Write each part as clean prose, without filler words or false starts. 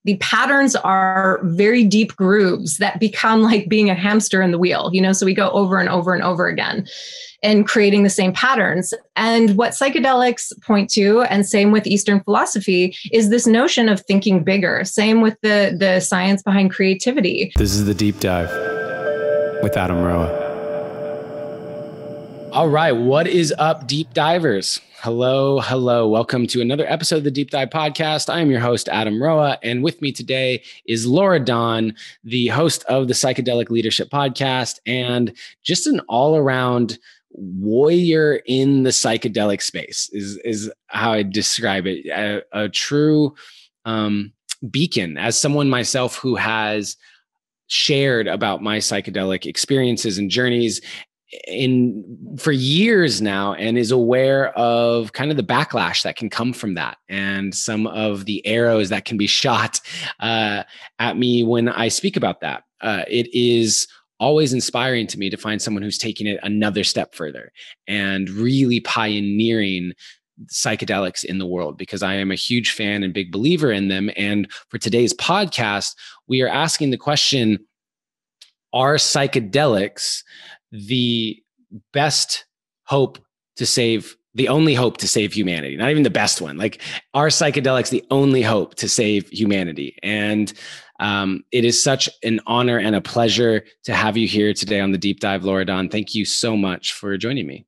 the patterns are very deep grooves that become like being a hamster in the wheel, so we go over and over and over again and creating the same patterns. And what psychedelics point to, and same with Eastern philosophy, is this notion of thinking bigger. Same with the science behind creativity. This is The Deep Dive with Adam Roa. All right, what is up, deep divers? Hello. Welcome to another episode of the Deep Dive Podcast. I am your host, Adam Roa, and with me today is Laura Dawn, the host of the Psychedelic Leadership Podcast, and just an all-around warrior in the psychedelic space is how I describe it. A true beacon, as someone myself who has shared about my psychedelic experiences and journeys for years now, and is aware of kind of the backlash that can come from that and some of the arrows that can be shot at me when I speak about that. It is always inspiring to me to find someone who's taking it another step further and really pioneering psychedelics in the world, because I am a huge fan and big believer in them. And for today's podcast, we are asking the question, are psychedelics the best hope to save, the only hope to save humanity? Not even the best one. Like, are psychedelics the only hope to save humanity? And it is such an honor and a pleasure to have you here today on the Deep Dive, Laura Dawn. Thank you so much for joining me.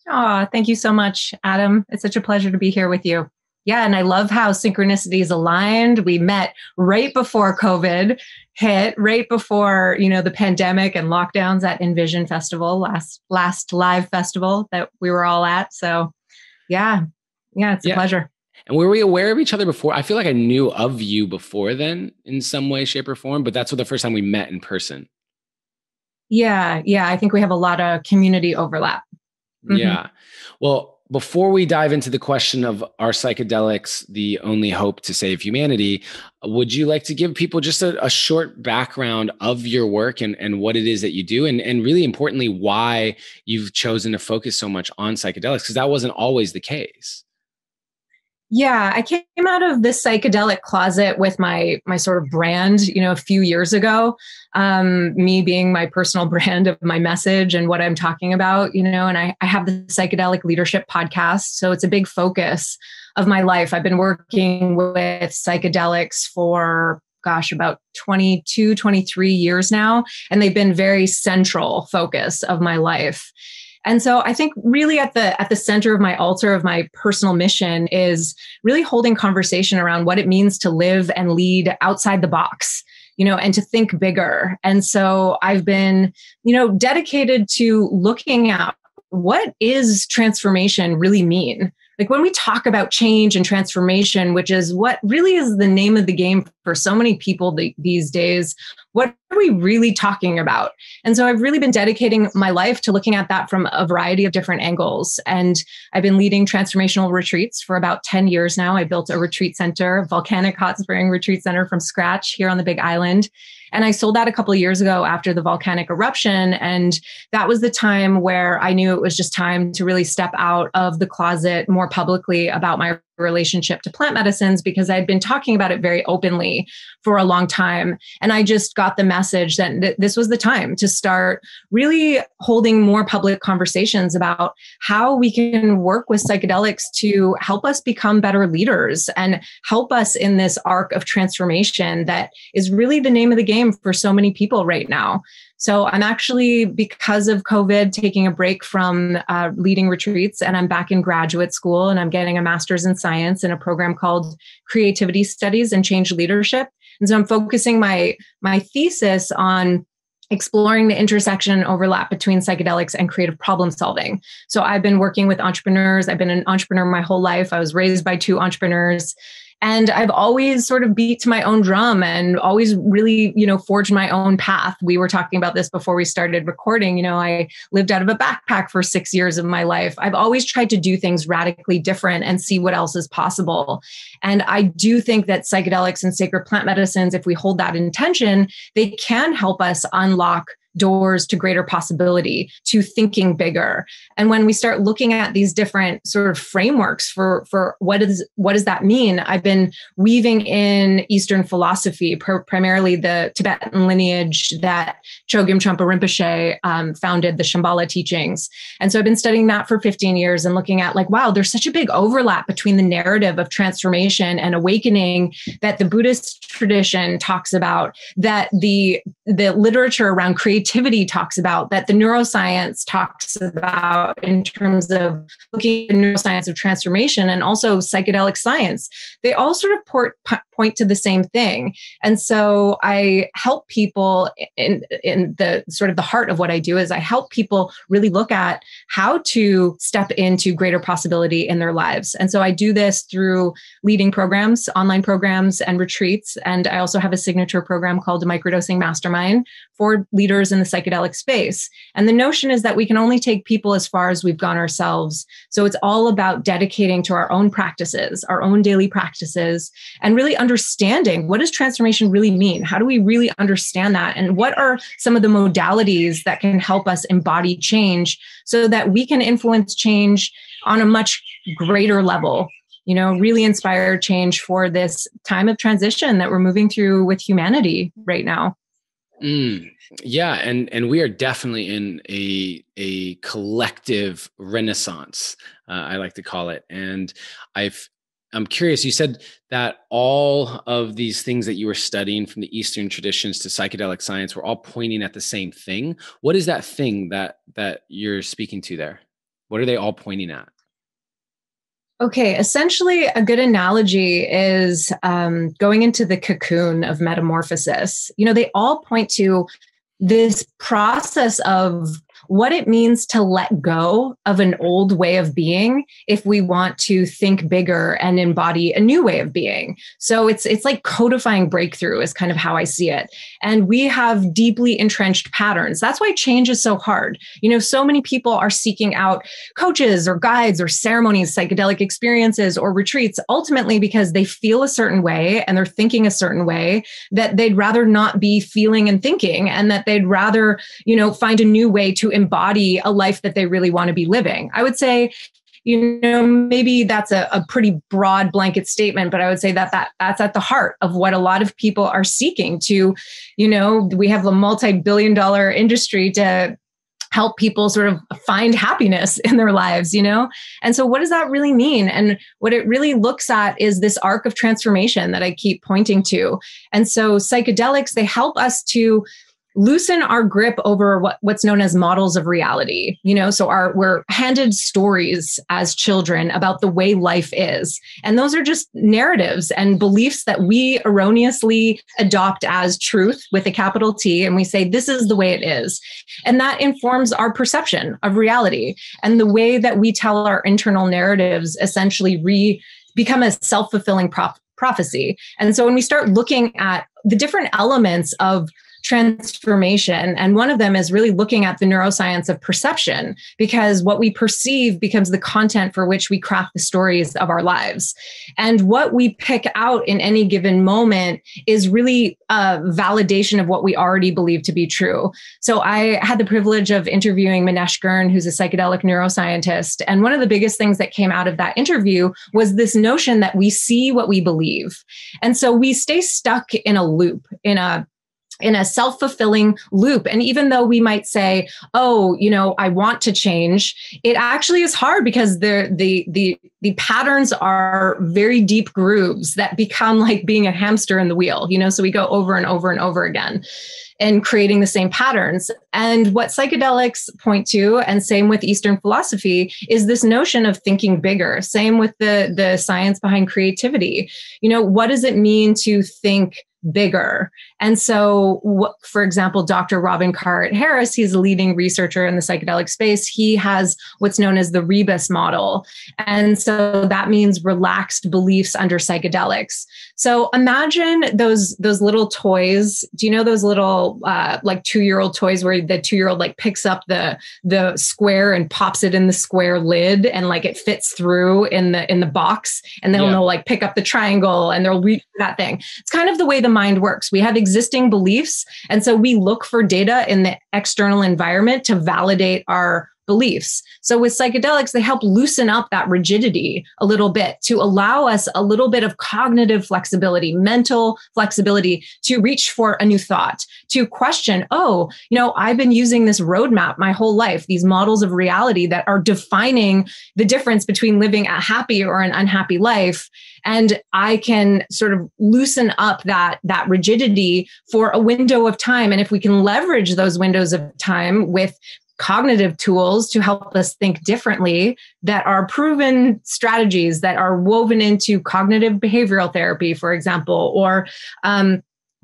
Oh, thank you so much, Adam. It's such a pleasure to be here with you. Yeah, and I love how synchronicities aligned. We met right before COVID hit, right before, the pandemic and lockdowns at Envision Festival, last live festival that we were all at. So yeah, it's a pleasure. And were we aware of each other before? I feel like I knew of you before then in some way, shape, or form, but that's the first time we met in person. Yeah. I think we have a lot of community overlap. Mm-hmm. Yeah. Well, before we dive into the question of, are psychedelics the only hope to save humanity, would you like to give people just a short background of your work and what it is that you do? And really importantly, why you've chosen to focus so much on psychedelics? Because that wasn't always the case. Yeah, I came out of this psychedelic closet with my sort of brand, a few years ago, me being my personal brand of my message and what I'm talking about, and I have the Psychedelic Leadership Podcast. So it's a big focus of my life. I've been working with psychedelics for about 22, 23 years now, and they've been very central focus of my life. And so I think really at the center of my altar of my personal mission is really holding conversation around what it means to live and lead outside the box, and to think bigger. And so I've been, dedicated to looking at what is transformation really mean? Like when we talk about change and transformation, which is what really is the name of the game for so many people these days, what are we really talking about? And so I've really been dedicating my life to looking at that from a variety of different angles. And I've been leading transformational retreats for about 10 years now. I built a retreat center, a volcanic hot spring retreat center from scratch here on the Big Island. And I sold that a couple of years ago after the volcanic eruption. And that was the time where I knew it was just time to really step out of the closet more publicly about my relationship to plant medicines, because I'd been talking about it very openly for a long time. And I just got the message that this was the time to start really holding more public conversations about how we can work with psychedelics to help us become better leaders and help us in this arc of transformation that is really the name of the game for so many people right now. So I'm actually, because of COVID, taking a break from leading retreats, and I'm back in graduate school, and I'm getting a master's in science in a program called Creativity Studies and Change Leadership. And so I'm focusing my thesis on exploring the intersection and overlap between psychedelics and creative problem solving. So I've been working with entrepreneurs. I've been an entrepreneur my whole life. I was raised by two entrepreneurs. And I've always sort of beat to my own drum and always really, forged my own path. We were talking about this before we started recording. I lived out of a backpack for 6 years of my life. I've always tried to do things radically different and see what else is possible. And I do think that psychedelics and sacred plant medicines, if we hold that intention, they can help us unlock doors to greater possibility, to thinking bigger. And when we start looking at these different sort of frameworks for what does that mean? I've been weaving in Eastern philosophy, primarily the Tibetan lineage that Chogyam Trungpa Rinpoche founded the Shambhala teachings. And so I've been studying that for 15 years and looking at like, wow, there's such a big overlap between the narrative of transformation and awakening that the Buddhist tradition talks about, that the literature around creativity talks about, that the neuroscience talks about in terms of looking at the neuroscience of transformation, and also psychedelic science. They all sort of point to the same thing. And so I help people in the sort of the heart of what I do is I help people really look at how to step into greater possibility in their lives. And so I do this through leading programs, online programs, and retreats. And I also have a signature program called the Microdosing Mastermind for leaders in the psychedelic space. And the notion is that we can only take people as far as we've gone ourselves. So it's all about dedicating to our own practices, our own daily practices, and really understanding, what does transformation really mean? How do we really understand that? And what are some of the modalities that can help us embody change so that we can influence change on a much greater level? You know, really inspire change for this time of transition that we're moving through with humanity right now. Yeah, and we are definitely in a collective renaissance, I like to call it. And I'm curious, you said that all of these things that you were studying, from the Eastern traditions to psychedelic science, were all pointing at the same thing. What is that thing that you're speaking to there? What are they all pointing at? Okay, essentially, a good analogy is going into the cocoon of metamorphosis. You know, they all point to this process of what it means to let go of an old way of being if we want to think bigger and embody a new way of being. So it's like codifying breakthrough is kind of how I see it. And we have deeply entrenched patterns. That's why change is so hard. You know, so many people are seeking out coaches or guides or ceremonies, psychedelic experiences or retreats, ultimately because they feel a certain way and they're thinking a certain way that they'd rather not be feeling and thinking, and that they'd rather, you know, find a new way to embody a life that they really want to be living. I would say, you know, maybe that's a pretty broad blanket statement, but I would say that that's at the heart of what a lot of people are seeking to, you know, we have a multi-billion-dollar industry to help people sort of find happiness in their lives, you know? And so what does that really mean? And what it really looks at is this arc of transformation that I keep pointing to. And so psychedelics, they help us to loosen our grip over what's known as models of reality. You know, so we're handed stories as children about the way life is. And those are just narratives and beliefs that we erroneously adopt as truth with a capital T. And we say, this is the way it is. And that informs our perception of reality. And the way that we tell our internal narratives essentially become a self-fulfilling prophecy. And so when we start looking at the different elements of transformation, and one of them is really looking at the neuroscience of perception, because what we perceive becomes the content for which we craft the stories of our lives. And what we pick out in any given moment is really a validation of what we already believe to be true. So I had the privilege of interviewing Manesh Gurn, who's a psychedelic neuroscientist. And one of the biggest things that came out of that interview was this notion that we see what we believe. And so we stay stuck in a loop, in a self-fulfilling loop. And even though we might say, oh, you know, I want to change, it actually is hard because the patterns are very deep grooves that become like being a hamster in the wheel, you know, so we go over and over and over again and creating the same patterns. And what psychedelics point to, and same with Eastern philosophy, is this notion of thinking bigger. Same with the science behind creativity. You know, what does it mean to think bigger? And so, for example, Dr. Robin Carhart-Harris, he's a leading researcher in the psychedelic space. He has what's known as the Rebus model. And so that means relaxed beliefs under psychedelics. So imagine those little toys. Do you know those little like 2-year-old toys where the 2-year-old like picks up the square and pops it in the square lid, and like it fits through in the box, and then they'll like pick up the triangle and they'll reach that thing. It's kind of the way the mind works. We have existing beliefs. And so we look for data in the external environment to validate our beliefs. So with psychedelics, they help loosen up that rigidity a little bit to allow us a little bit of cognitive flexibility, mental flexibility to reach for a new thought, to question, I've been using this roadmap my whole life, these models of reality that are defining the difference between living a happy or an unhappy life. And I can sort of loosen up that rigidity for a window of time. And if we can leverage those windows of time with cognitive tools to help us think differently that are proven strategies that are woven into cognitive behavioral therapy, for example, or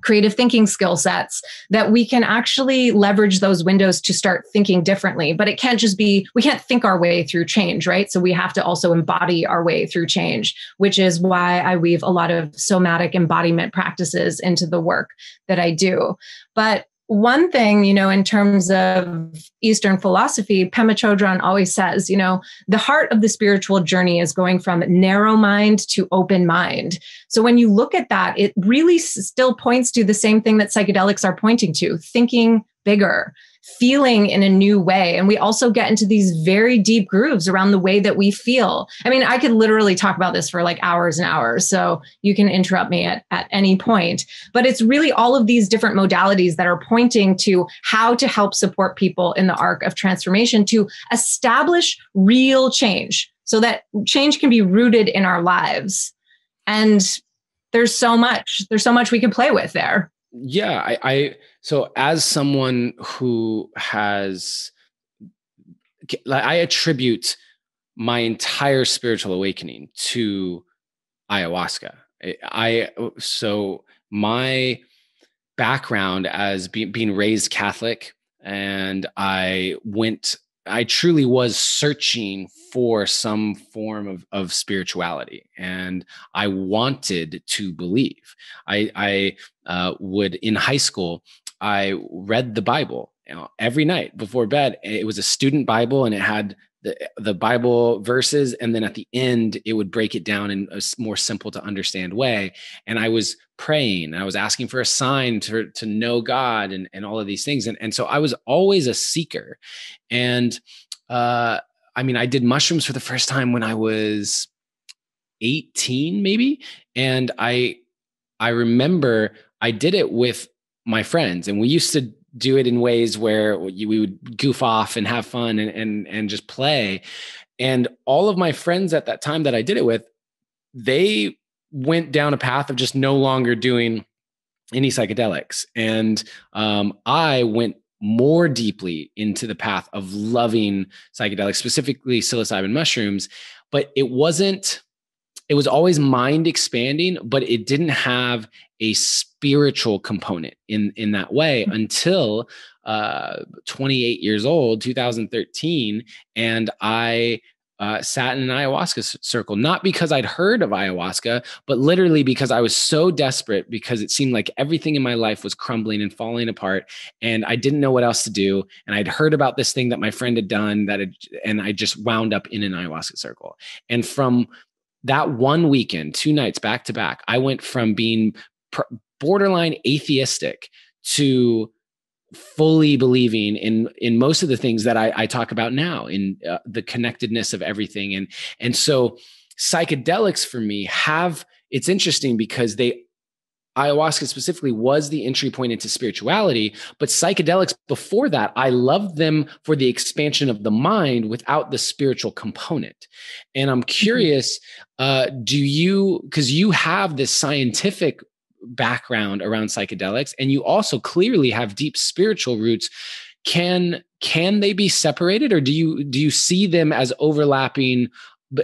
creative thinking skill sets, that we can actually leverage those windows to start thinking differently. But it can't just be, we can't think our way through change, right? So we have to also embody our way through change, which is why I weave a lot of somatic embodiment practices into the work that I do. But one thing, in terms of Eastern philosophy, Pema Chodron always says, the heart of the spiritual journey is going from narrow mind to open mind. So when you look at that, it really still points to the same thing that psychedelics are pointing to, thinking bigger, feeling in a new way. And we also get into these very deep grooves around the way that we feel. I mean, I could literally talk about this for like hours and hours, so you can interrupt me at any point. But it's really all of these different modalities that are pointing to how to help support people in the arc of transformation to establish real change so that change can be rooted in our lives. And there's so much we can play with there. Yeah, so as someone who has, I attribute my entire spiritual awakening to ayahuasca. So my background as being raised Catholic, and I truly was searching for some form of spirituality, and I wanted to believe. I would, in high school, I read the Bible, every night before bed. It was a student Bible, and it had the Bible verses, and then at the end it would break it down in a more simple to understand way. And I was praying, and I was asking for a sign to know God, and all of these things. And so I was always a seeker. And I did mushrooms for the first time when I was 18, maybe. And I remember I did it with my friends, and we used to do it in ways where we would goof off and have fun and just play. And all of my friends at that time that I did it with, they went down a path of just no longer doing any psychedelics. And I went more deeply into the path of loving psychedelics, specifically psilocybin mushrooms. But it was always mind expanding, but it didn't have a spiritual component in that way until 28 years old, 2013. And I sat in an ayahuasca circle, not because I'd heard of ayahuasca, but literally because I was so desperate, because it seemed like everything in my life was crumbling and falling apart, and I didn't know what else to do. And I'd heard about this thing that my friend had done and I just wound up in an ayahuasca circle. And from that one weekend, 2 nights back to back, I went from being borderline atheistic to fully believing in most of the things that I talk about now, in the connectedness of everything. And so psychedelics for me it's interesting because ayahuasca specifically was the entry point into spirituality, but psychedelics before that, I loved them for the expansion of the mind without the spiritual component. And I'm curious, because you have this scientific background around psychedelics, and you also clearly have deep spiritual roots. Can they be separated, or do you see them as overlapping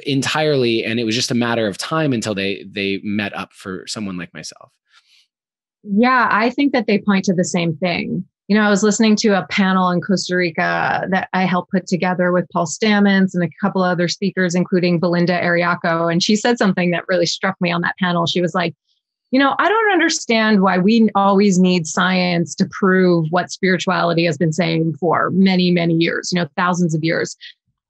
entirely, and it was just a matter of time until they met up for someone like myself? Yeah, I think that they point to the same thing. I was listening to a panel in Costa Rica that I helped put together with Paul Stamets and a couple other speakers, including Belinda Ariaco. And she said something that really struck me on that panel. She was like, I don't understand why we always need science to prove what spirituality has been saying for many, many years, thousands of years.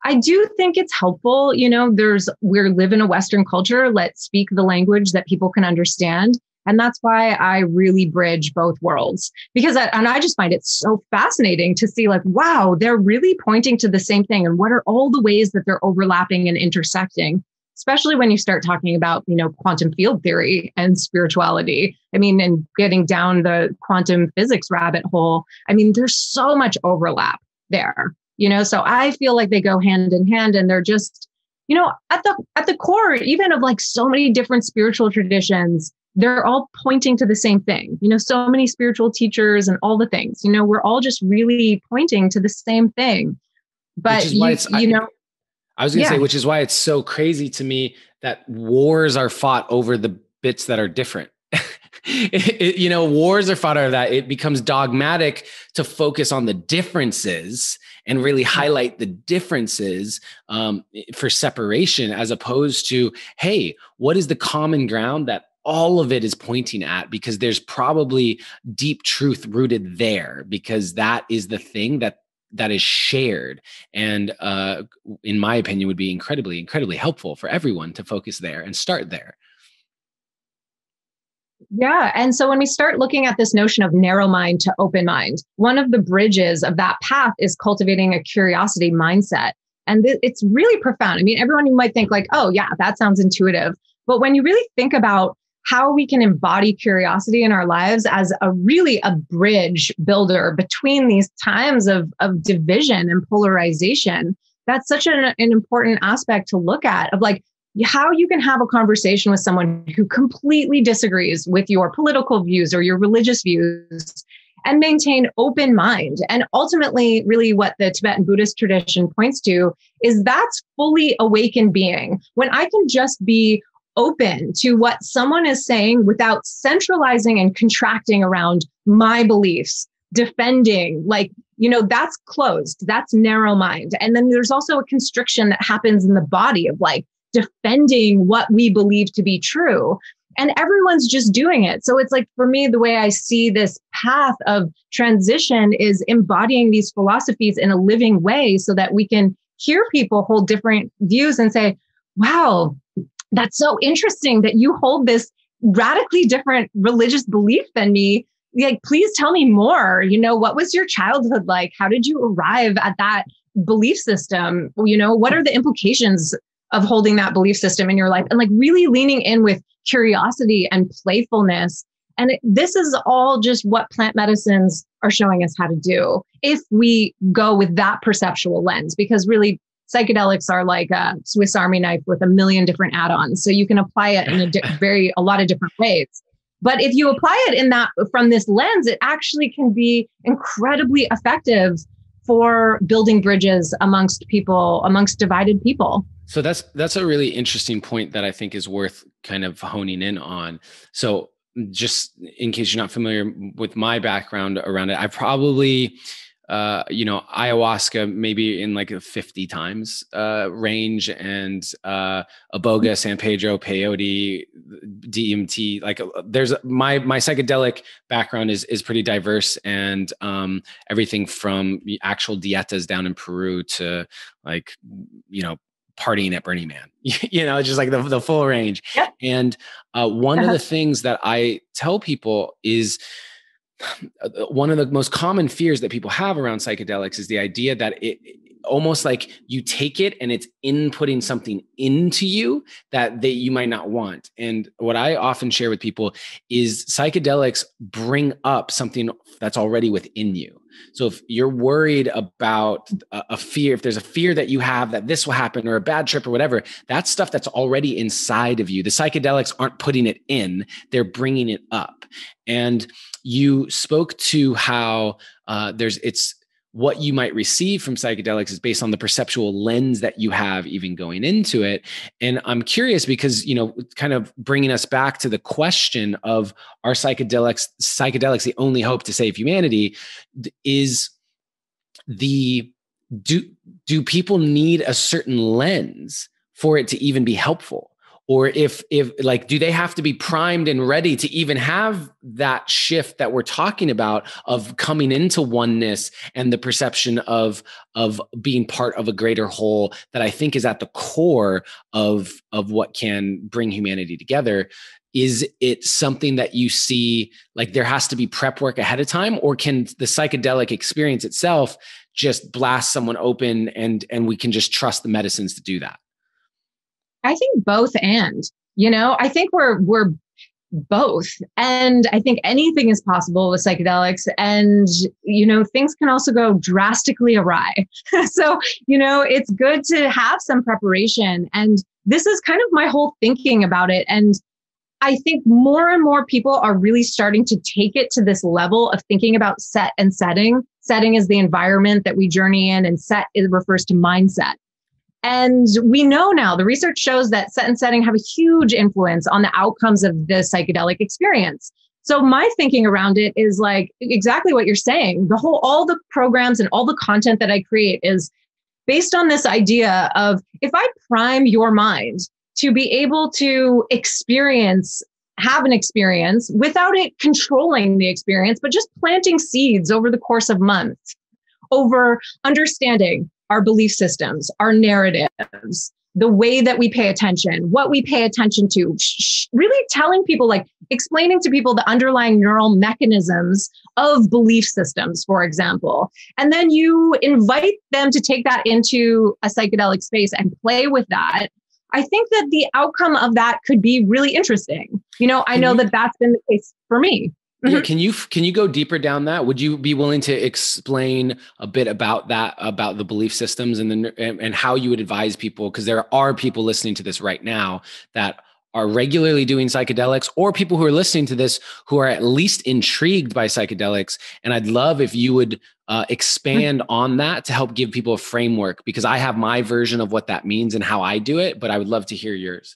I do think it's helpful. We live in a Western culture. Let's speak the language that people can understand. And that's why I really bridge both worlds, because I just find it so fascinating to see, like, wow, they're really pointing to the same thing. And what are all the ways that they're overlapping and intersecting, especially when you start talking about, quantum field theory and spirituality. I mean, and getting down the quantum physics rabbit hole. I mean, there's so much overlap there, so I feel like they go hand in hand, and they're just, at the core, even of like so many different spiritual traditions, they're all pointing to the same thing. So many spiritual teachers and all the things, we're all just really pointing to the same thing. But which is why I was going to say, which is why it's so crazy to me that wars are fought over the bits that are different. Wars are fought over that. It becomes dogmatic to focus on the differences and really highlight the differences for separation, as opposed to, hey, what is the common ground that all of it is pointing at? Because there's probably deep truth rooted there, because that is the thing that is shared. And in my opinion, would be incredibly, incredibly helpful for everyone to focus there and start there. Yeah. And so when we start looking at this notion of narrow mind to open mind, one of the bridges of that path is cultivating a curiosity mindset. And it's really profound. I mean, everyone might think like, oh yeah, that sounds intuitive. But when you really think about how we can embody curiosity in our lives as a bridge builder between these times of division and polarization, that's such an important aspect to look at, of like how you can have a conversation with someone who completely disagrees with your political views or your religious views and maintain open mind. And ultimately, really what the Tibetan Buddhist tradition points to is that's fully awakened being. When I can just be open to what someone is saying without centralizing and contracting around my beliefs, defending, that's closed, that's narrow mind. And then there's also a constriction that happens in the body of like defending what we believe to be true. And everyone's just doing it. So it's like, for me, the way I see this path of transition is embodying these philosophies in a living way so that we can hear people hold different views and say, wow, that's so interesting that you hold this radically different religious belief than me. Like, please tell me more. What was your childhood like? How did you arrive at that belief system? What are the implications of holding that belief system in your life? And like really leaning in with curiosity and playfulness. And this is all just what plant medicines are showing us how to do if we go with that perceptual lens, because really psychedelics are like a Swiss Army knife with a million different add-ons. So you can apply it in a lot of different ways. But if you apply it from this lens, it actually can be incredibly effective for building bridges amongst divided people. So that's a really interesting point that I think is worth kind of honing in on. So just in case you're not familiar with my background around it, I probably, ayahuasca maybe in like a 50 times range, and iboga, San Pedro, peyote, DMT. Like there's my psychedelic background is pretty diverse, and everything from actual dietas down in Peru to like, partying at Burning Man, just like the full range. Yep. And one of the things that I tell people is one of the most common fears that people have around psychedelics is the idea that it almost like you take it and it's inputting something into you that you might not want. And what I often share with people is psychedelics bring up something that's already within you. So if you're worried about a fear, if there's a fear that you have that this will happen or a bad trip or whatever, that's stuff that's already inside of you. The psychedelics aren't putting it in, they're bringing it up. And you spoke to how it's what you might receive from psychedelics is based on the perceptual lens that you have even going into it. And I'm curious because, kind of bringing us back to the question of, are psychedelics the only hope to save humanity? Is do people need a certain lens for it to even be helpful? Or if like, do they have to be primed and ready to even have that shift that we're talking about of coming into oneness and the perception of being part of a greater whole that I think is at the core of what can bring humanity together? is it something that you see like there has to be prep work ahead of time, or can the psychedelic experience itself just blast someone open and we can just trust the medicines to do that? I think both. And, I think we're both. And I think anything is possible with psychedelics, and, things can also go drastically awry. So, it's good to have some preparation. And this is kind of my whole thinking about it. And I think more and more people are really starting to take it to this level of thinking about set and setting. Setting is the environment that we journey in, and set it refers to mindset. And we know now, the research shows that set and setting have a huge influence on the outcomes of the psychedelic experience. So my thinking around it is like exactly what you're saying. All the programs and all the content that I create is based on this idea of, if I prime your mind to be able to have an experience without it controlling the experience, but just planting seeds over the course of months, over understanding our belief systems, our narratives, the way that we pay attention, what we pay attention to, really telling people, like explaining to people the underlying neural mechanisms of belief systems, for example. And then you invite them to take that into a psychedelic space and play with that. I think that the outcome of that could be really interesting. I know that that's been the case for me. Yeah, can you go deeper down that? Would you be willing to explain a bit about that, about the belief systems and how you would advise people? Because there are people listening to this right now that are regularly doing psychedelics, or people who are listening to this who are at least intrigued by psychedelics. And I'd love if you would expand on that to help give people a framework, because I have my version of what that means and how I do it, but I would love to hear yours.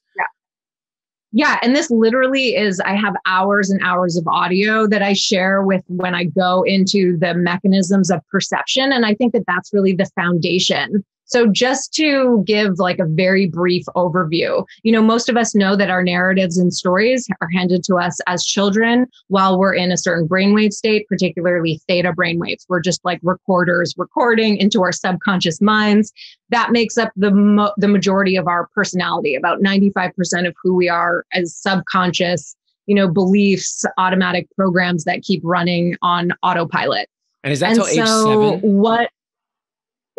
Yeah. And this literally is, I have hours and hours of audio that I share with when I go into the mechanisms of perception. And I think that that's really the foundation. So just to give like a very brief overview, most of us know that our narratives and stories are handed to us as children while we're in a certain brainwave state, particularly theta brainwaves. We're just like recorders recording into our subconscious minds. That makes up the majority of our personality. About 95% of who we are as subconscious, beliefs, automatic programs that keep running on autopilot. And is that till age 7?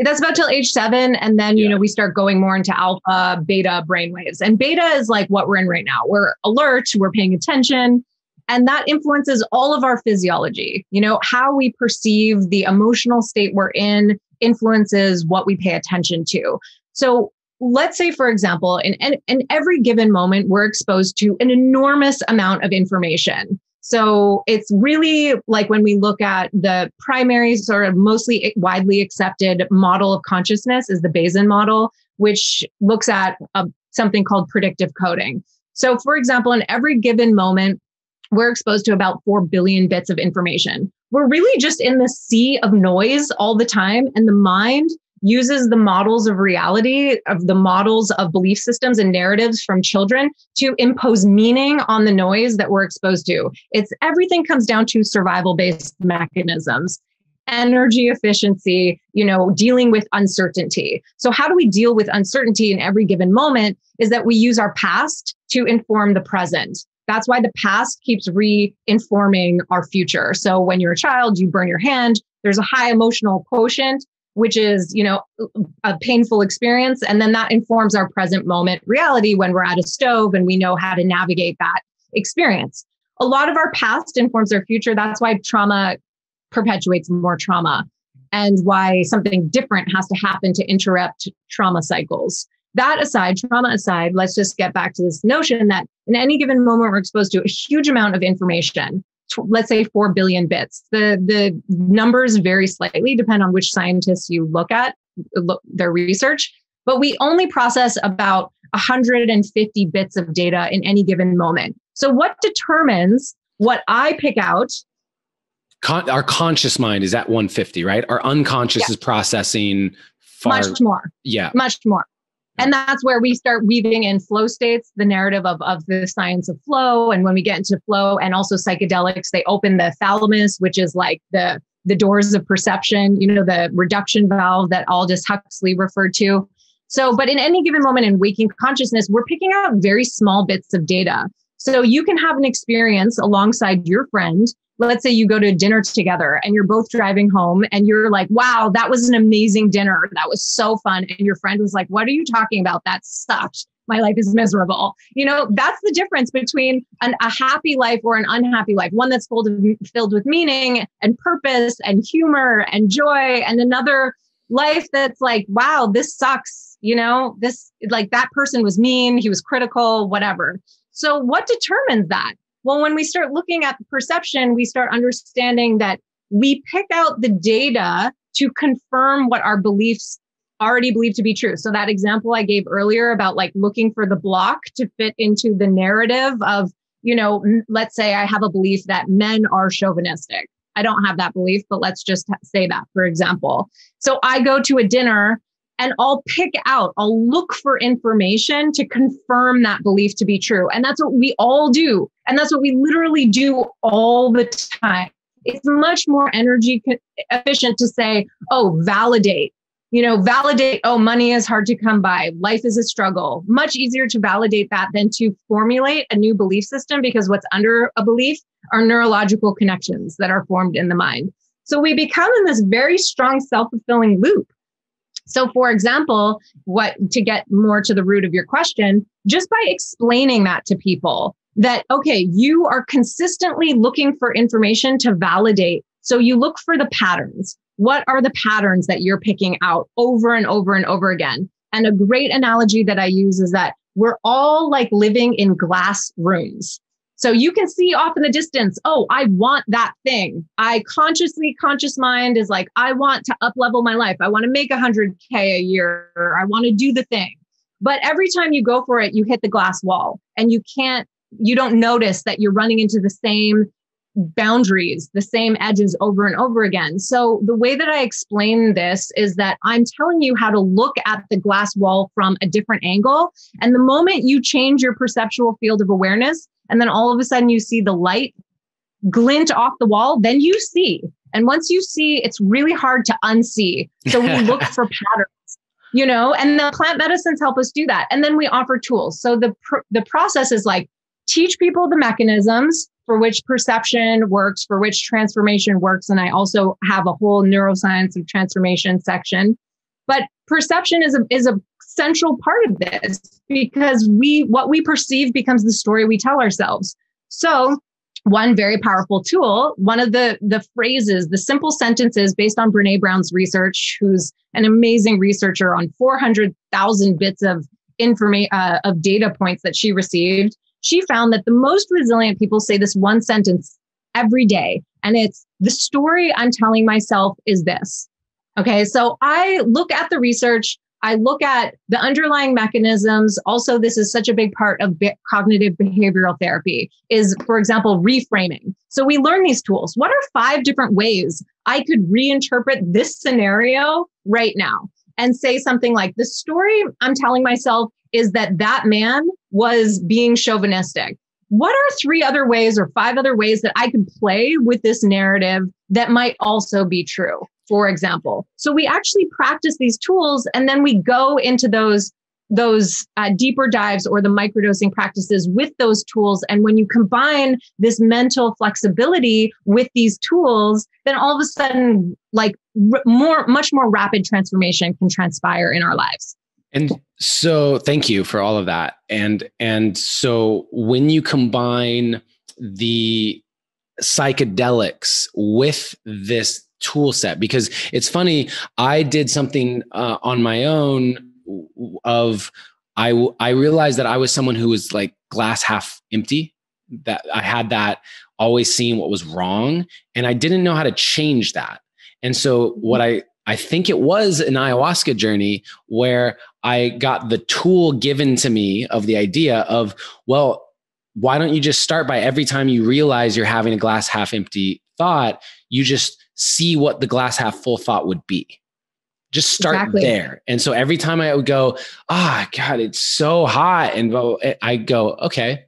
That's about till age 7. And then, we start going more into alpha, beta brainwaves. And beta is like what we're in right now. We're alert, we're paying attention, and that influences all of our physiology. How we perceive the emotional state we're in influences what we pay attention to. So let's say, for example, in every given moment, we're exposed to an enormous amount of information. So it's really like when we look at the primary sort of mostly widely accepted model of consciousness is the Bayesian model, which looks at something called predictive coding. So for example, in every given moment, we're exposed to about 4 billion bits of information. We're really just in the sea of noise all the time. And the mind uses the models of reality, of the models of belief systems and narratives from children to impose meaning on the noise that we're exposed to. Everything comes down to survival-based mechanisms, energy efficiency, dealing with uncertainty. So how do we deal with uncertainty in every given moment is that we use our past to inform the present. That's why the past keeps re-informing our future. So when you're a child, you burn your hand, there's a high emotional quotient, which is, a painful experience. And then that informs our present moment reality when we're at a stove and we know how to navigate that experience. A lot of our past informs our future. That's why trauma perpetuates more trauma, and why something different has to happen to interrupt trauma cycles. Trauma aside, let's just get back to this notion that in any given moment, we're exposed to a huge amount of information. Let's say 4 billion bits. The numbers vary slightly, depend on which scientists you look at, their research, but we only process about 150 bits of data in any given moment. So what determines what I pick out? Our conscious mind is at 150, right? Our unconscious is processing much more. Yeah. Much more. And that's where we start weaving in flow states, the narrative of the science of flow. And when we get into flow and also psychedelics, they open the thalamus, which is like the doors of perception, the reduction valve that Aldous Huxley referred to. So, but in any given moment in waking consciousness, we're picking out very small bits of data. So you can have an experience alongside your friend. Let's say you go to dinner together and you're both driving home and you're like, wow, that was an amazing dinner. That was so fun. And your friend was like, what are you talking about? That sucked. My life is miserable. That's the difference between a happy life or an unhappy life, one that's filled with meaning and purpose and humor and joy, and another life that's like, wow, this sucks. This, like, that person was mean, he was critical, whatever. So what determines that? Well, when we start looking at the perception, we start understanding that we pick out the data to confirm what our beliefs already believe to be true. So that example I gave earlier about like looking for the block to fit into the narrative of, let's say I have a belief that men are chauvinistic. I don't have that belief, but let's just say that, for example. So I go to a dinner and I'll look for information to confirm that belief to be true. And that's what we all do. And that's what we literally do all the time. It's much more energy efficient to say, validate. Money is hard to come by. Life is a struggle. Much easier to validate that than to formulate a new belief system, because what's under a belief are neurological connections that are formed in the mind. So we become in this very strong self-fulfilling loop. So for example, to get more to the root of your question, just by explaining that to people that, okay, you are consistently looking for information to validate. So you look for the patterns. What are the patterns that you're picking out over and over and over again? And a great analogy that I use is that we're all like living in glass rooms. So you can see off in the distance, I want that thing. Conscious mind is like, I want to up level my life. I want to make 100K a year. I want to do the thing. But every time you go for it, you hit the glass wall and you don't notice that you're running into the same boundaries, the same edges over and over again. So the way that I explain this is that I'm telling you how to look at the glass wall from a different angle. And the moment you change your perceptual field of awareness, and then all of a sudden you see the light glint off the wall, then you see. And once you see, it's really hard to unsee. So we look for patterns, and the plant medicines help us do that. And then we offer tools. So the process is like, teach people the mechanisms for which perception works, for which transformation works. And I also have a whole neuroscience of transformation section. But perception is a central part of this, because what we perceive becomes the story we tell ourselves. So one very powerful tool, one of the phrases, the simple sentences based on Brene Brown's research, who's an amazing researcher on 400,000 bits of data points that she received. She found that the most resilient people say this one sentence every day. And it's, the story I'm telling myself is this. Okay, so I look at the research, I look at the underlying mechanisms. Also, this is such a big part of cognitive behavioral therapy is, for example, reframing. So we learn these tools. What are 5 different ways I could reinterpret this scenario right now and say something like, the story I'm telling myself is that man was being chauvinistic. What are 3 other ways or 5 other ways that I could play with this narrative that might also be true, for example? So we actually practice these tools, and then we go into those deeper dives or the microdosing practices with those tools. And when you combine this mental flexibility with these tools, then all of a sudden, like much more rapid transformation can transpire in our lives. And so thank you for all of that. And so when you combine the psychedelics with this tool set, because it's funny, I did something on my own of, I realized that I was someone who was like glass half empty, that I had that always seeing what was wrong. And I didn't know how to change that. And so what I think it was an ayahuasca journey where I got the tool given to me of the idea of, well, why don't you just start by every time you realize you're having a glass half empty thought, you just see what the glass half full thought would be. Just start there. And so every time I would go, God, it's so hot. And I go, okay,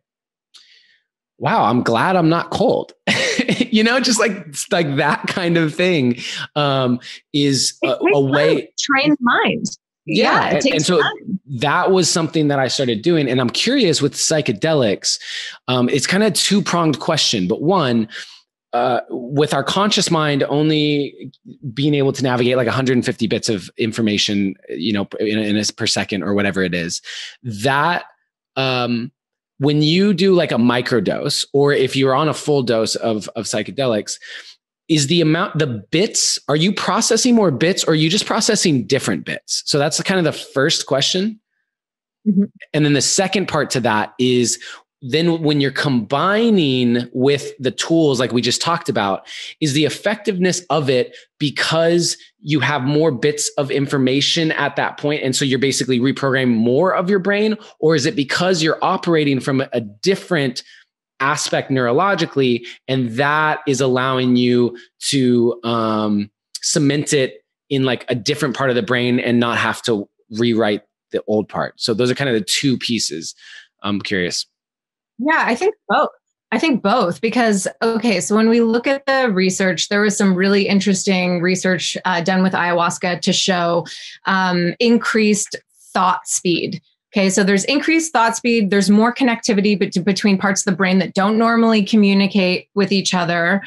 wow, I'm glad I'm not cold. Just like that kind of thing is a way. Trained mind. Yeah. It takes and so time. that was something that I started doing. And I'm curious with psychedelics, it's kind of a two-pronged question, but one, with our conscious mind only being able to navigate like 150 bits of information, in a per second or whatever it is, that when you do like a microdose, or if you're on a full dose of psychedelics, is the bits, are you processing more bits, or are you just processing different bits? So that's kind of the first question. Mm-hmm. And then the second part to that is, then when you're combining with the tools like we just talked about, is the effectiveness of it because you have more bits of information at that point, and so you're basically reprogramming more of your brain? Or is it because you're operating from a different aspect neurologically, and that is allowing you to cement it in like a different part of the brain and not have to rewrite the old part? So those are kind of the two pieces. I'm curious. Yeah, I think both because, okay, so when we look at the research, there was some really interesting research done with ayahuasca to show increased thought speed. Okay, so there's increased thought speed. There's more connectivity between parts of the brain that don't normally communicate with each other.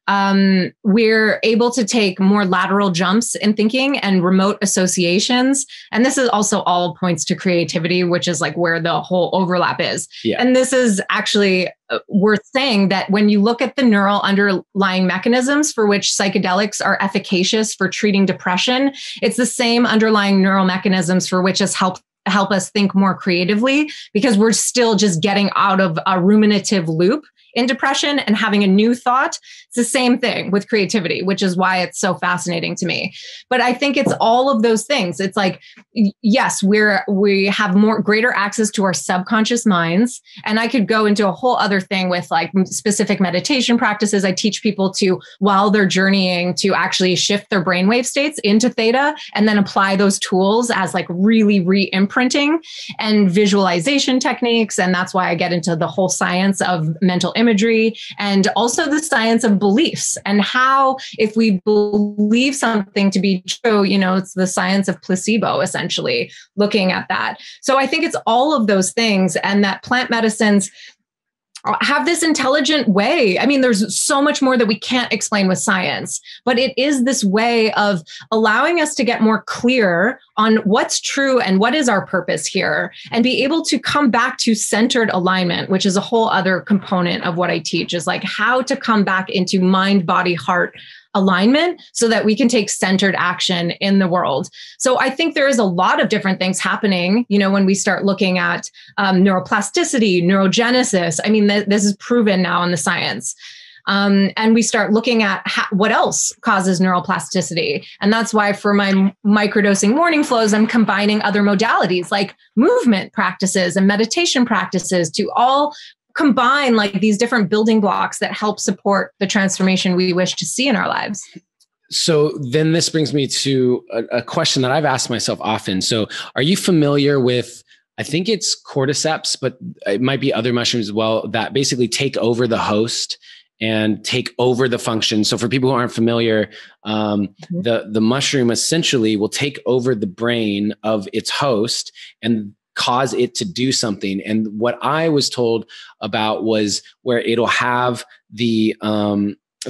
We're able to take more lateral jumps in thinking and remote associations. And this is also all points to creativity, which is like where the whole overlap is. Yeah. And this is actually worth saying that when you look at the neural underlying mechanisms for which psychedelics are efficacious for treating depression, it's the same underlying neural mechanisms for which has help us think more creatively, because we're still just getting out of a ruminative loop in depression and having a new thought. It's the same thing with creativity, which is why it's so fascinating to me. But I think it's all of those things. It's like, yes, we have greater access to our subconscious minds. And I could go into a whole other thing with like specific meditation practices. I teach people to, while they're journeying, to actually shift their brainwave states into theta and then apply those tools as like really re-imprinting and visualization techniques. And that's why I get into the whole science of mental imagery and also the science of beliefs and how, if we believe something to be true, it's the science of placebo, essentially looking at that. So I think it's all of those things, and that plant medicines have this intelligent way. I mean, there's so much more that we can't explain with science, but it is this way of allowing us to get more clear on what's true and what is our purpose here, and be able to come back to centered alignment, which is a whole other component of what I teach, is like how to come back into mind, body, heart alignment so that we can take centered action in the world. So I think there is a lot of different things happening, when we start looking at neuroplasticity, neurogenesis. I mean, this is proven now in the science. And we start looking at what else causes neuroplasticity. And that's why for my microdosing morning flows, I'm combining other modalities like movement practices and meditation practices to all combine like these different building blocks that help support the transformation we wish to see in our lives. So then this brings me to a question that I've asked myself often. So are you familiar with, I think it's cordyceps, but it might be other mushrooms as well, that basically take over the host and take over the function? So for people who aren't familiar, the mushroom essentially will take over the brain of its host and cause it to do something. And what I was told about was where it'll have the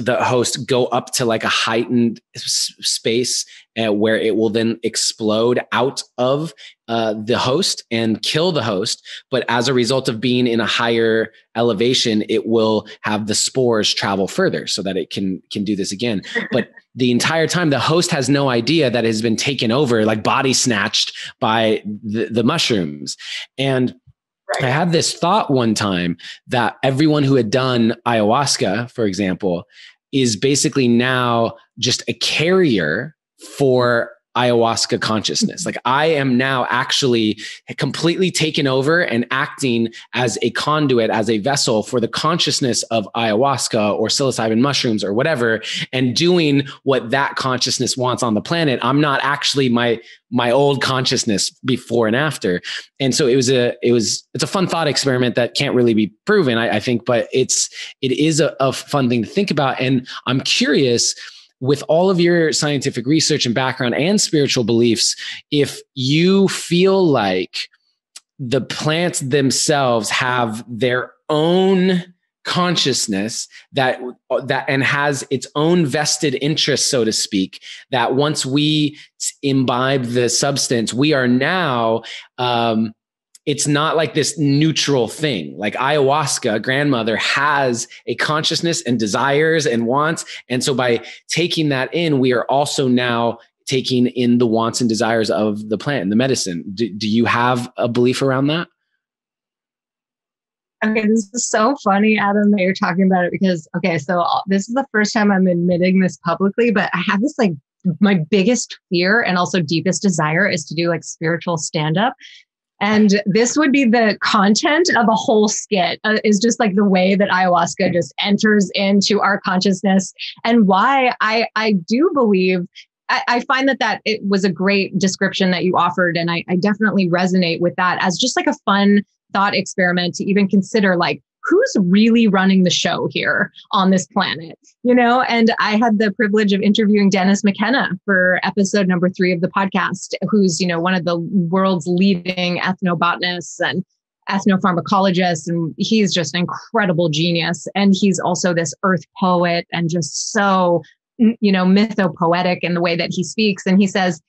host go up to like a heightened space where it will then explode out of the host and kill the host. But as a result of being in a higher elevation, it will have the spores travel further so that it can do this again. But the entire time, the host has no idea that it has been taken over, like body snatched by the mushrooms. And I had this thought one time that everyone who had done ayahuasca, for example, is basically now just a carrier for ayahuasca consciousness. Like I am now actually completely taken over and acting as a conduit, as a vessel for the consciousness of ayahuasca or psilocybin mushrooms or whatever, and doing what that consciousness wants on the planet. I'm not actually my old consciousness before and after. And so it's a fun thought experiment that can't really be proven, I think, but it is a fun thing to think about. And I'm curious, with all of your scientific research and background and spiritual beliefs, if you feel like the plants themselves have their own consciousness that and has its own vested interest, so to speak, that once we imbibe the substance, we are now, it's not like this neutral thing. Like ayahuasca, grandmother has a consciousness and desires and wants. And so by taking that in, we are also now taking in the wants and desires of the plant and the medicine. Do you have a belief around that? Okay, this is so funny, Adam, that you're talking about it because, okay, so this is the first time I'm admitting this publicly, but I have this like, my biggest fear and also deepest desire is to do like spiritual stand-up. And this would be the content of a whole skit, is just like the way that ayahuasca just enters into our consciousness, and why I do believe, I find that it was a great description that you offered. And I definitely resonate with that as just like a fun thought experiment to even consider, like, who's really running the show here on this planet, And I had the privilege of interviewing Dennis Mckenna for episode number 3 of the podcast, who's, one of the world's leading ethnobotanists and ethnopharmacologists. And he's just an incredible genius. And he's also this earth poet and just so, mythopoetic in the way that he speaks. And he says,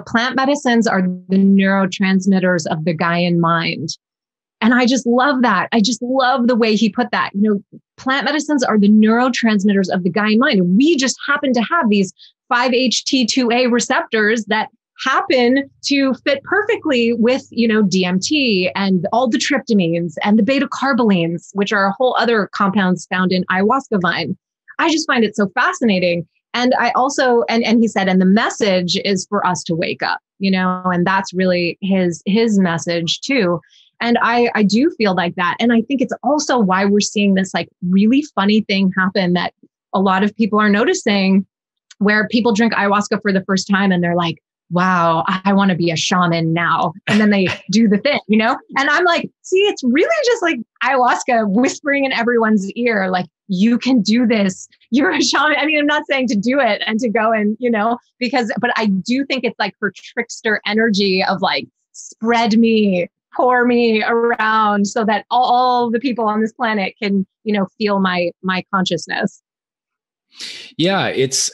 plant medicines are the neurotransmitters of the Gaian mind. And I just love that. I just love the way he put that. Plant medicines are the neurotransmitters of the Gaian mind. And we just happen to have these 5-HT2A receptors that happen to fit perfectly with, DMT and all the tryptamines and the beta carbolines, which are a whole other compounds found in ayahuasca vine. I just find it so fascinating. And I also, and he said, and the message is for us to wake up, and that's really his message too. And I do feel like that. And I think it's also why we're seeing this like really funny thing happen that a lot of people are noticing, where people drink ayahuasca for the first time and they're like, wow, I want to be a shaman now. And then they do the thing, And I'm like, see, it's really just like ayahuasca whispering in everyone's ear, like, you can do this. You're a shaman. I mean, I'm not saying to do it and to go and, but I do think it's like her trickster energy of like, spread me, pour me around so that all the people on this planet can, feel my consciousness. Yeah, it's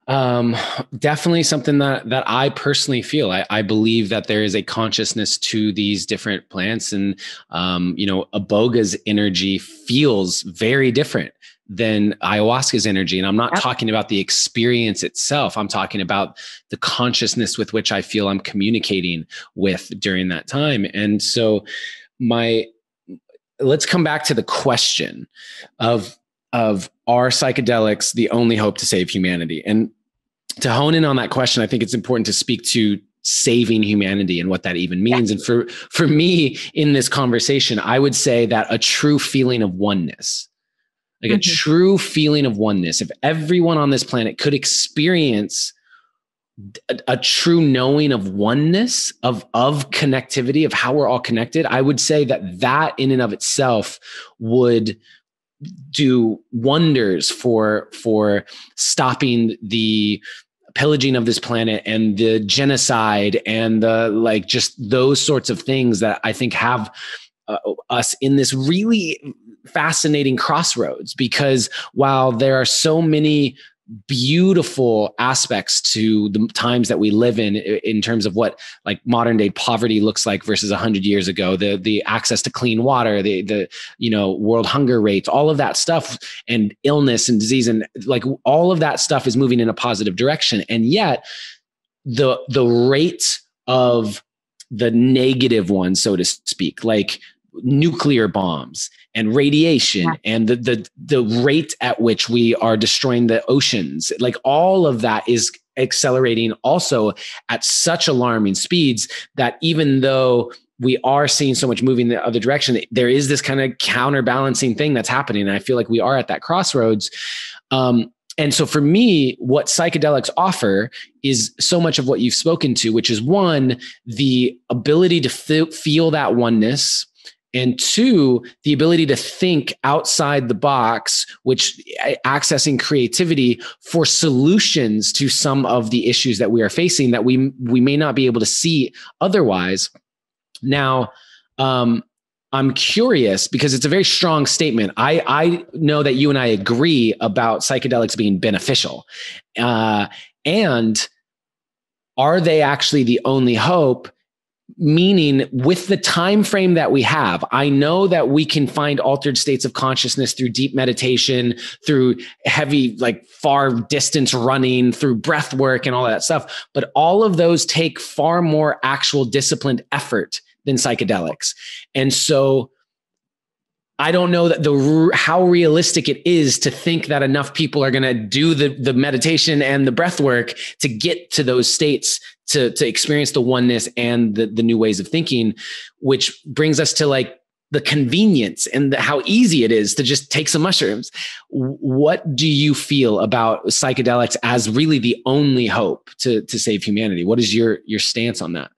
definitely something that I personally feel. I believe that there is a consciousness to these different plants, and iboga's energy feels very different than ayahuasca's energy. And I'm not talking about the experience itself. I'm talking about the consciousness with which I feel I'm communicating with during that time. And so let's come back to the question of are psychedelics the only hope to save humanity? And to hone in on that question, I think it's important to speak to saving humanity and what that even means. And for me in this conversation, I would say that a true feeling of oneness, like a true feeling of oneness, if everyone on this planet could experience a true knowing of oneness, of connectivity, of how we're all connected, I would say that in and of itself would do wonders for stopping the pillaging of this planet and the genocide and the just those sorts of things that I think have us in this really fascinating crossroads. Because while there are so many beautiful aspects to the times that we live in terms of what like modern day poverty looks like versus 100 years ago, the access to clean water, the world hunger rates, all of that stuff, and illness and disease, and like all of that stuff is moving in a positive direction. And yet the rate of the negative ones, so to speak, like nuclear bombs and radiation and the rate at which we are destroying the oceans, like all of that is accelerating also at such alarming speeds that even though we are seeing so much moving the other direction, there is this kind of counterbalancing thing that's happening. And I feel like we are at that crossroads. And so for me, what psychedelics offer is so much of what you've spoken to, which is one, the ability to feel that oneness And two, the ability to think outside the box, which accessing creativity for solutions to some of the issues that we are facing that we may not be able to see otherwise. Now, I'm curious because it's a very strong statement. I know that you and I agree about psychedelics being beneficial. And are they actually the only hope? Meaning, with the time frame that we have, I know that we can find altered states of consciousness through deep meditation, through heavy, like far distance running, through breath work and all that stuff. But all of those take far more actual disciplined effort than psychedelics. And so I don't know that how realistic it is to think that enough people are going to do the meditation and the breath work to get to those states to experience the oneness and the new ways of thinking, which brings us to like the convenience and how easy it is to just take some mushrooms. What do you feel about psychedelics as really the only hope to save humanity? What is your stance on that?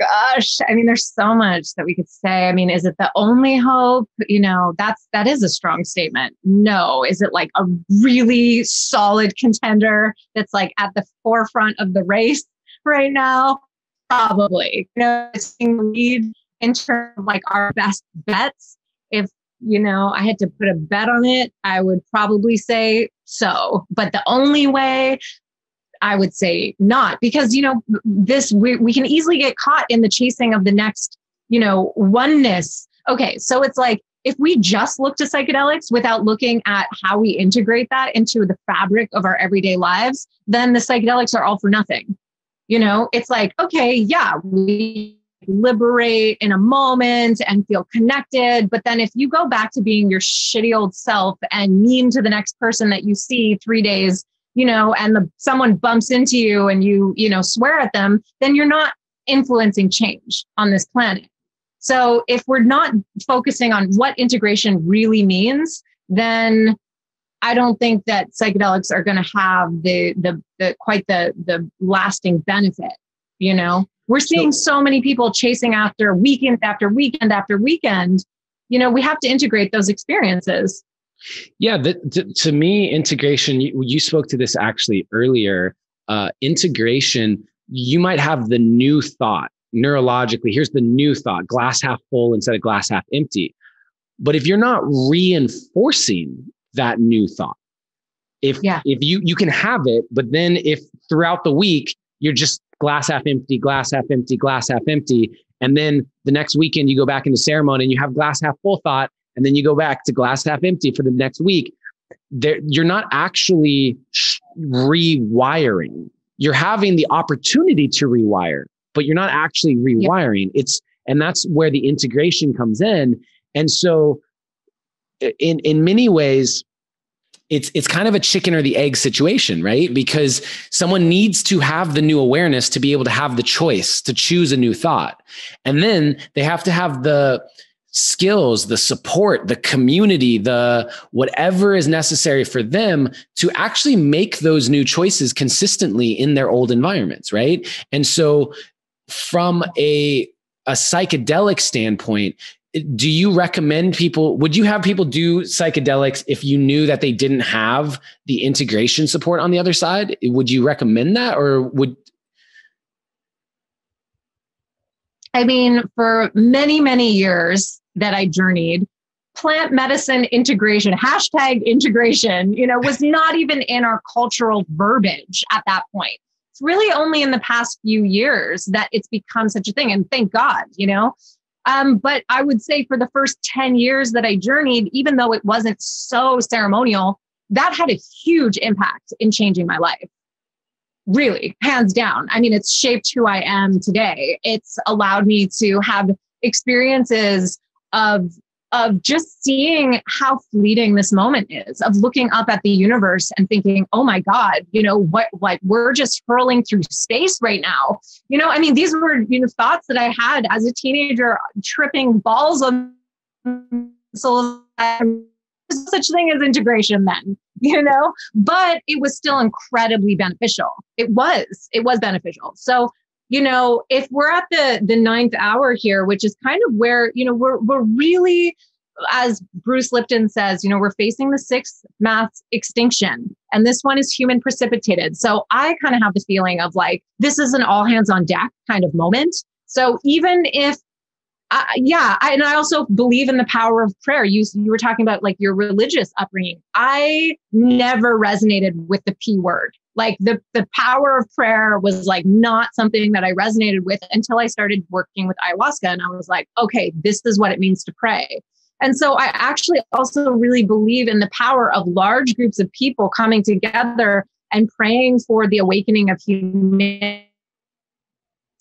Gosh, I mean, there's so much that we could say. I mean, is it the only hope? That is a strong statement. No. Is it like a really solid contender that's like at the forefront of the race right now? Probably. It's being lead in terms of like our best bets. If, I had to put a bet on it, I would probably say so. But the only way, I would say not, because, we can easily get caught in the chasing of the next, oneness. Okay. So it's like, if we just look to psychedelics without looking at how we integrate that into the fabric of our everyday lives, then the psychedelics are all for nothing. It's like, okay, yeah, we liberate in a moment and feel connected. But then if you go back to being your shitty old self and mean to the next person that you see 3 days, and someone bumps into you and you swear at them, then you're not influencing change on this planet. So if we're not focusing on what integration really means, then I don't think that psychedelics are going to have the lasting benefit. We're seeing so many people chasing after weekend after weekend after weekend. We have to integrate those experiences. Yeah, to me, integration, you spoke to this actually earlier. Integration, you might have the new thought neurologically. Here's the new thought: glass half full instead of glass half empty. But if you're not reinforcing that new thought, if you can have it, but then if throughout the week you're just glass half empty, glass half empty, glass half empty, and then the next weekend you go back into ceremony and you have glass half full thought, and then you go back to glass half empty for the next week, you're not actually rewiring. You're having the opportunity to rewire, but you're not actually rewiring. And that's where the integration comes in. And so in many ways, it's kind of a chicken or the egg situation, right? Because someone needs to have the new awareness to be able to have the choice to choose a new thought. And then they have to have the skills, the support, the community, the whatever is necessary for them to actually make those new choices consistently in their old environments, right? And so from a psychedelic standpoint, do you recommend would you have people do psychedelics if you knew that they didn't have the integration support on the other side? Would you recommend that, or I mean, for many, many years that I journeyed, plant medicine integration, #integration, was not even in our cultural verbiage at that point. It's really only in the past few years that it's become such a thing. And thank God, but I would say for the first 10 years that I journeyed, even though it wasn't so ceremonial, that had a huge impact in changing my life. Really, hands down. I mean, it's shaped who I am today. It's allowed me to have experiences of just seeing how fleeting this moment is, of looking up at the universe and thinking, oh my God, we're just hurling through space right now. I mean, these were, thoughts that I had as a teenager, tripping balls on such thing as integration then, but it was still incredibly beneficial. It was beneficial. So if we're at the ninth hour here, which is kind of where, we're really, as Bruce Lipton says, we're facing the sixth mass extinction, and this one is human precipitated. So I kind of have the feeling of like, this is an all hands on deck kind of moment. So even if, and I also believe in the power of prayer. You were talking about like your religious upbringing. I never resonated with the P word. Like the power of prayer was like not something that I resonated with until I started working with ayahuasca. And I was like, okay, this is what it means to pray. And so I actually also really believe in the power of large groups of people coming together and praying for the awakening of humanity.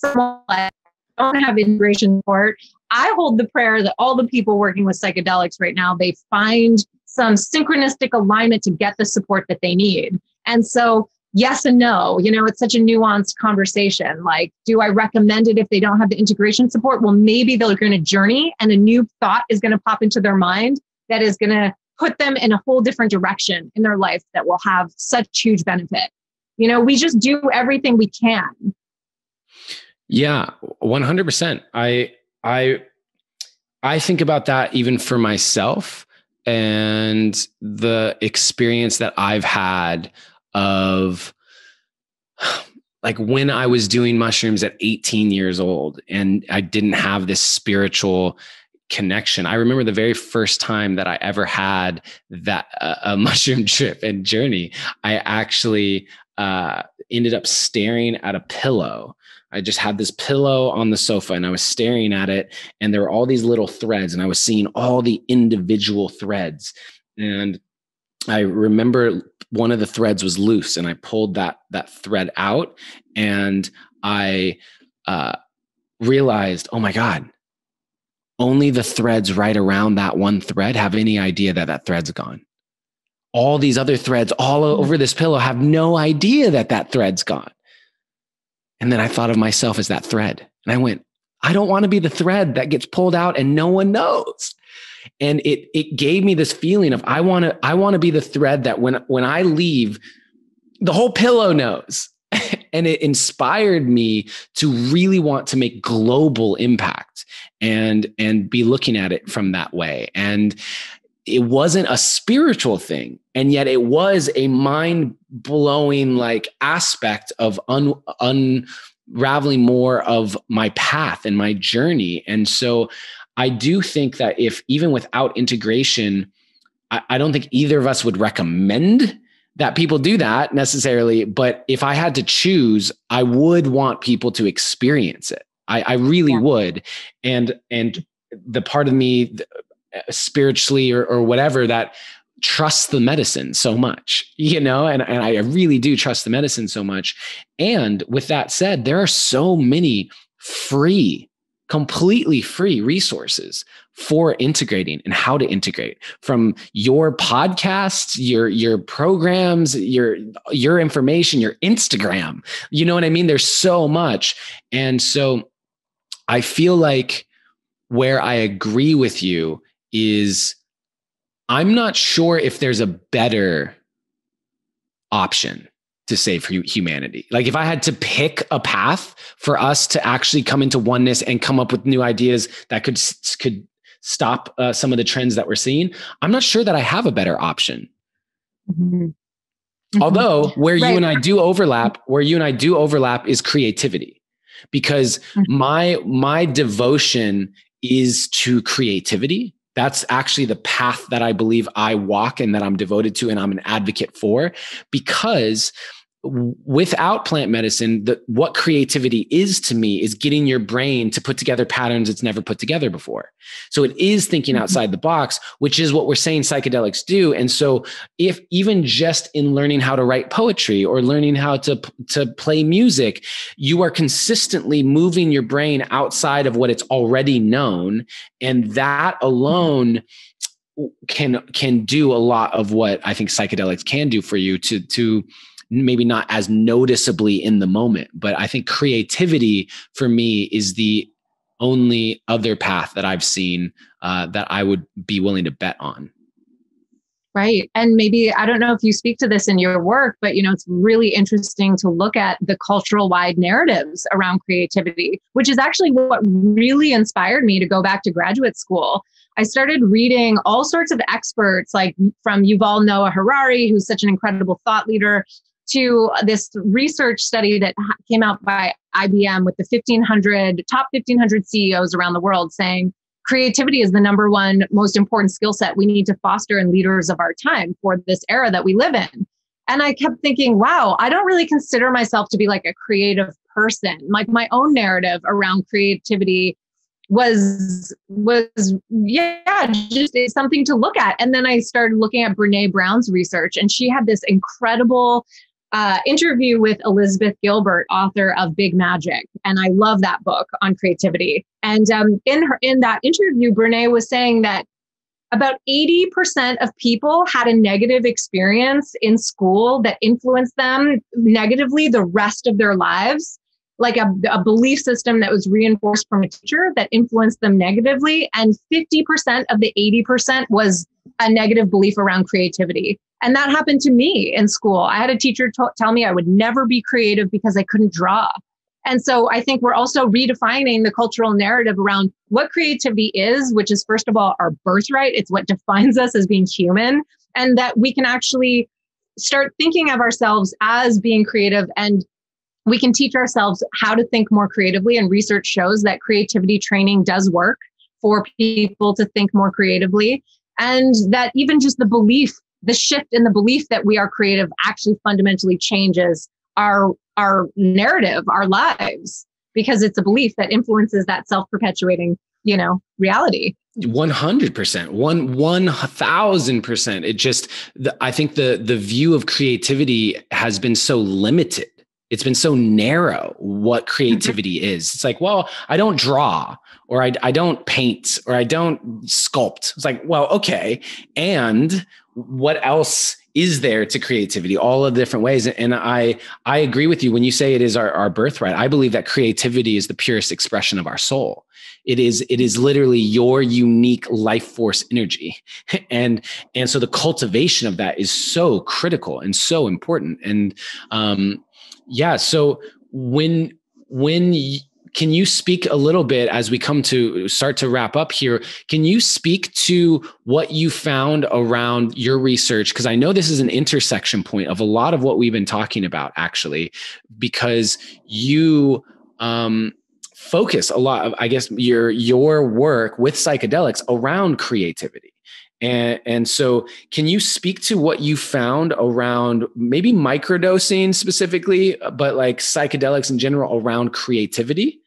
Don't have integration support. I hold the prayer that all the people working with psychedelics right now, they find some synchronistic alignment to get the support that they need. And so yes and no, it's such a nuanced conversation. Like, do I recommend it if they don't have the integration support? Well, maybe they're going to journey and a new thought is going to pop into their mind that is going to put them in a whole different direction in their life that will have such huge benefit. We just do everything we can. Yeah, 100%. I think about that even for myself and the experience that I've had of like when I was doing mushrooms at 18 years old and I didn't have this spiritual connection. I remember the very first time that I ever had that a mushroom trip and journey, I actually ended up staring at a pillow. I just had this pillow on the sofa and I was staring at it, and there were all these little threads and I was seeing all the individual threads. And I remember one of the threads was loose and I pulled that thread out, and I realized, oh my God, only the threads right around that one thread have any idea that thread's gone. All these other threads all over this pillow have no idea that thread's gone. And then I thought of myself as that thread. And I went, I don't want to be the thread that gets pulled out and no one knows. And it gave me this feeling of I want to be the thread that when I leave, the whole pillow knows. And it inspired me to really want to make global impact and be looking at it from that way. And it wasn't a spiritual thing. And yet it was a mind-blowing like aspect of unraveling more of my path and my journey. And so I do think that if even without integration, I don't think either of us would recommend that people do that necessarily. But if I had to choose, I would want people to experience it. I really would. And the part of me spiritually or whatever that trusts the medicine so much, and I really do trust the medicine so much. And with that said, there are so many completely free resources for integrating and how to integrate, from your podcasts, your programs, your information, your Instagram, you know what I mean? There's so much. And so I feel like where I agree with you is I'm not sure if there's a better option to save humanity. Like if I had to pick a path for us to actually come into oneness and come up with new ideas that could stop some of the trends that we're seeing, I'm not sure that I have a better option. Mm-hmm. Although where you and I do overlap is creativity, because my devotion is to creativity. That's actually the path that I believe I walk and that I'm devoted to and I'm an advocate for, because without plant medicine, what creativity is to me is getting your brain to put together patterns it's never put together before. So it is thinking outside the box, which is what we're saying psychedelics do. And so if even just in learning how to write poetry or learning how to play music, you are consistently moving your brain outside of what it's already known. And that alone can do a lot of what I think psychedelics can do for you to maybe not as noticeably in the moment. But I think creativity for me is the only other path that I've seen that I would be willing to bet on. Right. And maybe, I don't know if you speak to this in your work, but, it's really interesting to look at the cultural wide narratives around creativity, which is actually what really inspired me to go back to graduate school. I started reading all sorts of experts, like from Yuval Noah Harari, who's such an incredible thought leader, to this research study that came out by IBM with the top 1,500 CEOs around the world, saying creativity is the number one most important skill set we need to foster in leaders of our time for this era that we live in. And I kept thinking, wow, I don't really consider myself to be like a creative person. Like my own narrative around creativity was just something to look at. And then I started looking at Brene Brown's research, and she had this incredible interview with Elizabeth Gilbert, author of Big Magic. And I love that book on creativity. And in that interview, Brene was saying that about 80% of people had a negative experience in school that influenced them negatively the rest of their lives, like a belief system that was reinforced from a teacher that influenced them negatively. And 50% of the 80% was a negative belief around creativity. And that happened to me in school. I had a teacher tell me I would never be creative because I couldn't draw. And so I think we're also redefining the cultural narrative around what creativity is, which is, first of all, our birthright. It's what defines us as being human, and that we can actually start thinking of ourselves as being creative, and we can teach ourselves how to think more creatively. And research shows that creativity training does work for people to think more creatively, and that even just the shift in the belief that we are creative actually fundamentally changes our narrative, our lives, because it's a belief that influences that self-perpetuating, reality. 100%, 1,000%. It just, I think the view of creativity has been so limited. It's been so narrow what creativity is. It's like, well, I don't draw, or I don't paint, or I don't sculpt. It's like, well, okay. And what else is there to creativity? All of the different ways. And I agree with you when you say it is our birthright. I believe that creativity is the purest expression of our soul. It is literally your unique life force energy. And so the cultivation of that is so critical and so important. And so can you speak a little bit as we come to start to wrap up here? Can you speak to what you found around your research? Because I know this is an intersection point of a lot of what we've been talking about, actually, because you focus a lot of, I guess, your work with psychedelics around creativity. And so can you speak to what you found around maybe microdosing specifically, but like psychedelics in general around creativity?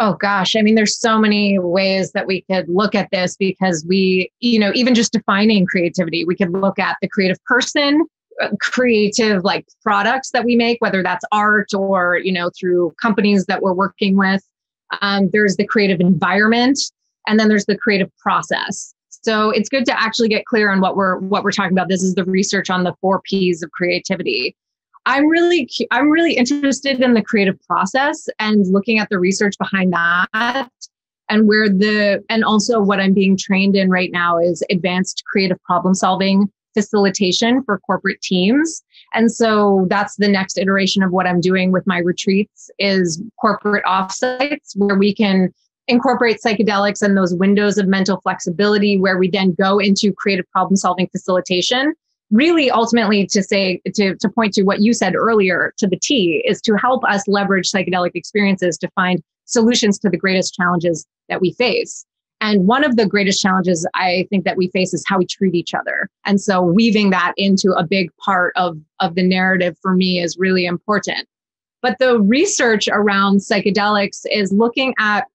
Oh gosh. I mean, there's so many ways that we could look at this, because we, even just defining creativity, we could look at the creative person, creative like products that we make, whether that's art or, through companies that we're working with. There's the creative environment, and then there's the creative process. So it's good to actually get clear on what we're talking about. This is the research on the 4 Ps of creativity. I'm really interested in the creative process and looking at the research behind that, and also what I'm being trained in right now is advanced creative problem solving facilitation for corporate teams. And so that's the next iteration of what I'm doing with my retreats, is corporate offsites where we can incorporate psychedelics and those windows of mental flexibility, where we then go into creative problem solving facilitation. Really, ultimately, to point to what you said earlier to the T, is to help us leverage psychedelic experiences to find solutions to the greatest challenges that we face. And one of the greatest challenges I think that we face is how we treat each other. And so weaving that into a big part of the narrative for me is really important. But the research around psychedelics is looking at,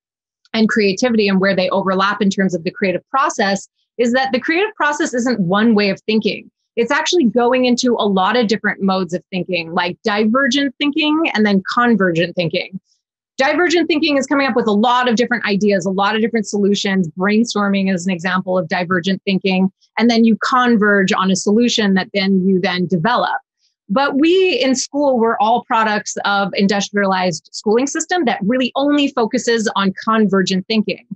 and creativity and where they overlap in terms of the creative process, is that the creative process isn't one way of thinking. It's actually going into a lot of different modes of thinking, like divergent thinking and then convergent thinking. Divergent thinking is coming up with a lot of different ideas, a lot of different solutions. Brainstorming is an example of divergent thinking. And then you converge on a solution that you develop. But we in school, we're all products of industrialized schooling system that really only focuses on convergent thinking.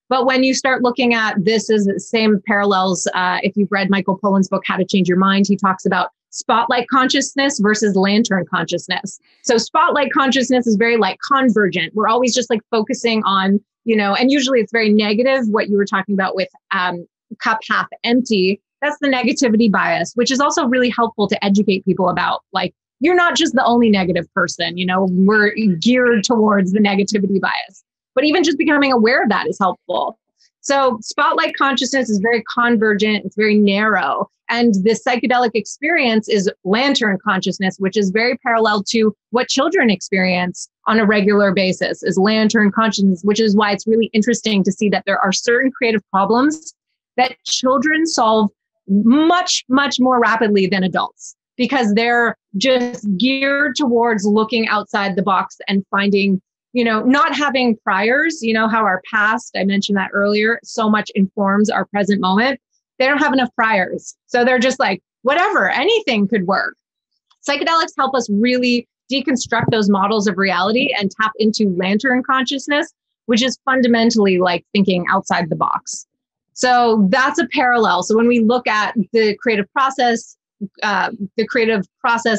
But when you start looking at this as the same parallels, if you've read Michael Pollan's book, How to Change Your Mind, he talks about spotlight consciousness versus lantern consciousness. So spotlight consciousness is very like convergent. We're always just like focusing on, and usually it's very negative, what you were talking about with cup half empty. That's the negativity bias, which is also really helpful to educate people about, like, you're not just the only negative person, we're geared towards the negativity bias. But even just becoming aware of that is helpful. So spotlight consciousness is very convergent, it's very narrow. And this psychedelic experience is lantern consciousness, which is very parallel to what children experience on a regular basis, is lantern consciousness, which is why it's really interesting to see that there are certain creative problems that children solve much, much more rapidly than adults, because they're just geared towards looking outside the box and finding, not having priors, how our past, I mentioned that earlier, so much informs our present moment. They don't have enough priors. So they're just like, whatever, anything could work. Psychedelics help us really deconstruct those models of reality and tap into lantern consciousness, which is fundamentally like thinking outside the box. So that's a parallel. So when we look at the creative process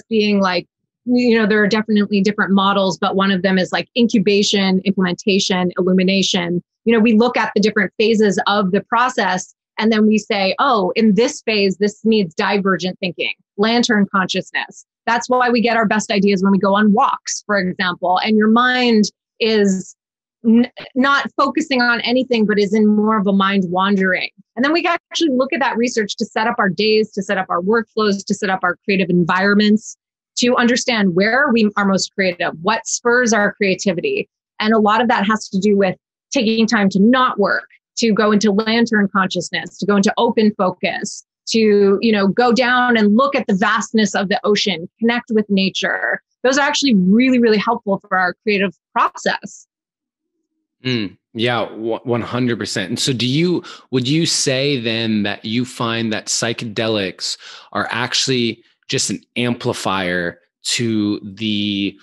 being like, there are definitely different models, but one of them is like incubation, implementation, illumination. We look at the different phases of the process, and then we say, oh, in this phase, this needs divergent thinking, lantern consciousness. That's why we get our best ideas when we go on walks, for example, and your mind is not focusing on anything, but is in more of a mind wandering. And then we can actually look at that research to set up our days, to set up our workflows, to set up our creative environments, to understand where we are most creative, what spurs our creativity. And a lot of that has to do with taking time to not work, to go into lantern consciousness, to go into open focus, to, go down and look at the vastness of the ocean, connect with nature. Those are actually really, really helpful for our creative process. Yeah, 100%. And so would you say then that you find that psychedelics are actually just an amplifier to the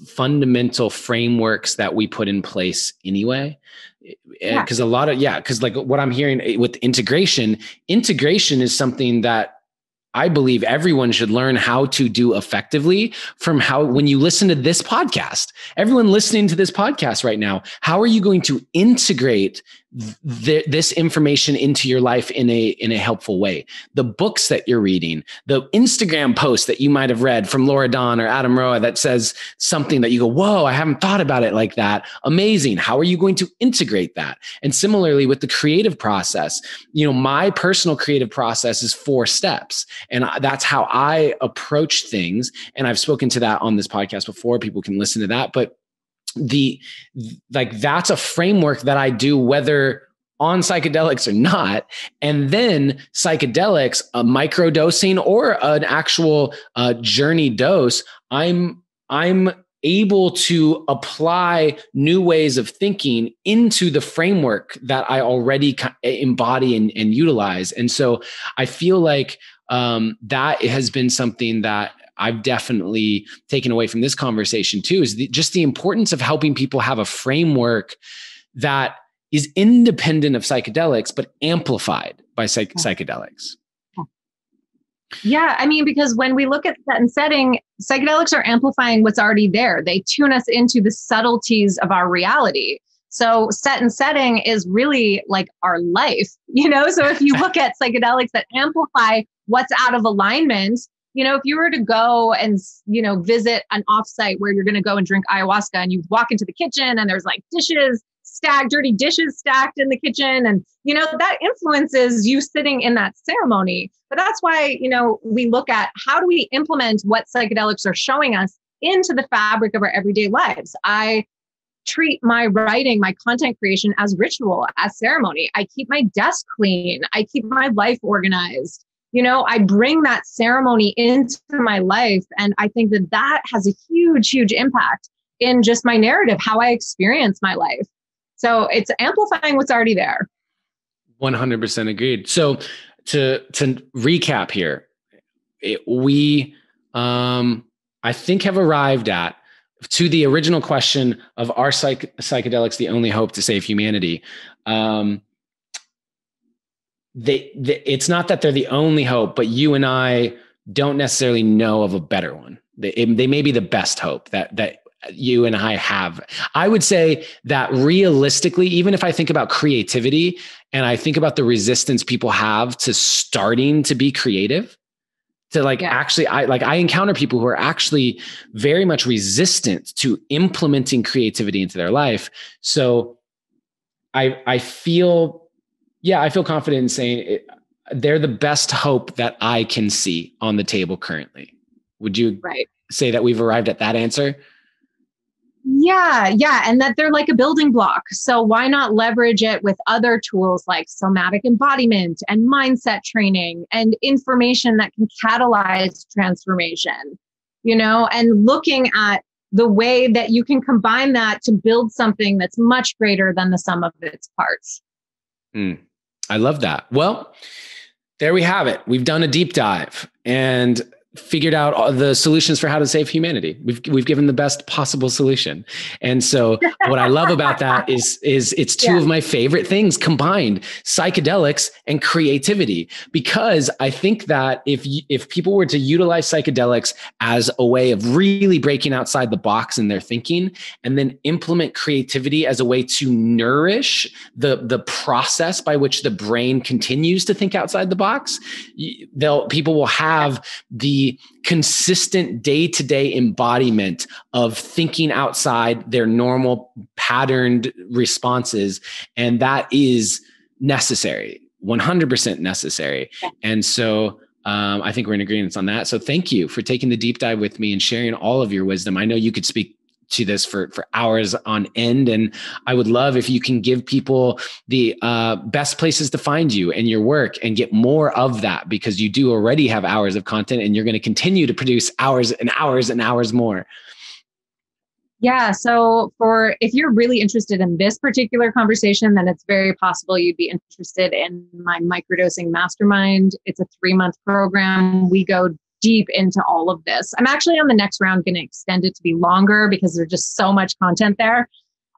fundamental frameworks that we put in place anyway? Because because like what I'm hearing with integration is something that I believe everyone should learn how to do effectively when you listen to this podcast. Everyone listening to this podcast right now, how are you going to integrate this information into your life in a helpful way? The books that you're reading, the Instagram post that you might have read from Laura Dawn or Adam Roa that says something that you go, whoa, I haven't thought about it like that. Amazing. How are you going to integrate that? And similarly with the creative process, my personal creative process is 4 steps. And that's how I approach things. And I've spoken to that on this podcast before. People can listen to that. But that's a framework that I do whether on psychedelics or not. And then psychedelics, a microdosing or an actual journey dose, I'm able to apply new ways of thinking into the framework that I already embody and utilize. And so I feel like that has been something that I've definitely taken away from this conversation too, is just the importance of helping people have a framework that is independent of psychedelics, but amplified by psychedelics. Yeah, because when we look at set and setting, psychedelics are amplifying what's already there. They tune us into the subtleties of our reality. So set and setting is really like our life, So if you look at psychedelics that amplify what's out of alignment, if you were to go and, visit an offsite where you're going to go and drink ayahuasca and you walk into the kitchen and there's like dirty dishes stacked in the kitchen. And, that influences you sitting in that ceremony. But that's why, we look at how do we implement what psychedelics are showing us into the fabric of our everyday lives. I treat my writing, my content creation as ritual, as ceremony. I keep my desk clean. I keep my life organized. I bring that ceremony into my life. And I think that has a huge, huge impact in just my narrative, how I experience my life. So it's amplifying what's already there. 100% agreed. So to recap here, we, I think have arrived to the original question of are psychedelics the only hope to save humanity? it's not that they're the only hope, but you and I don't necessarily know of a better one. They may be the best hope that you and I have. I would say that realistically, even if I think about creativity and I think about the resistance people have to starting to be creative, to actually, I encounter people who are actually very much resistant to implementing creativity into their life. So I feel confident in saying they're the best hope that I can see on the table currently. Would you say that we've arrived at that answer? Yeah. And that they're like a building block. So why not leverage it with other tools like somatic embodiment and mindset training and information that can catalyze transformation, and looking at the way that you can combine that to build something that's much greater than the sum of its parts. I love that. Well, there we have it. We've done a deep dive and figured out all the solutions for how to save humanity. We've given the best possible solution. And so what I love about that is it's two of my favorite things combined, psychedelics and creativity, because I think that if people were to utilize psychedelics as a way of really breaking outside the box in their thinking, and then implement creativity as a way to nourish the process by which the brain continues to think outside the box, people will have the consistent day-to-day embodiment of thinking outside their normal patterned responses. And that is necessary, 100% necessary. And so I think we're in agreement on that. So thank you for taking the deep dive with me and sharing all of your wisdom. I know you could speak to this for hours on end. And I would love if you can give people the best places to find you and your work and get more of that, because you do already have hours of content and you're going to continue to produce hours and hours and hours more. Yeah. So if you're really interested in this particular conversation, then it's very possible you'd be interested in my microdosing mastermind. It's a 3-month program. We go deep into all of this. I'm actually on the next round going to extend it to be longer because there's just so much content there.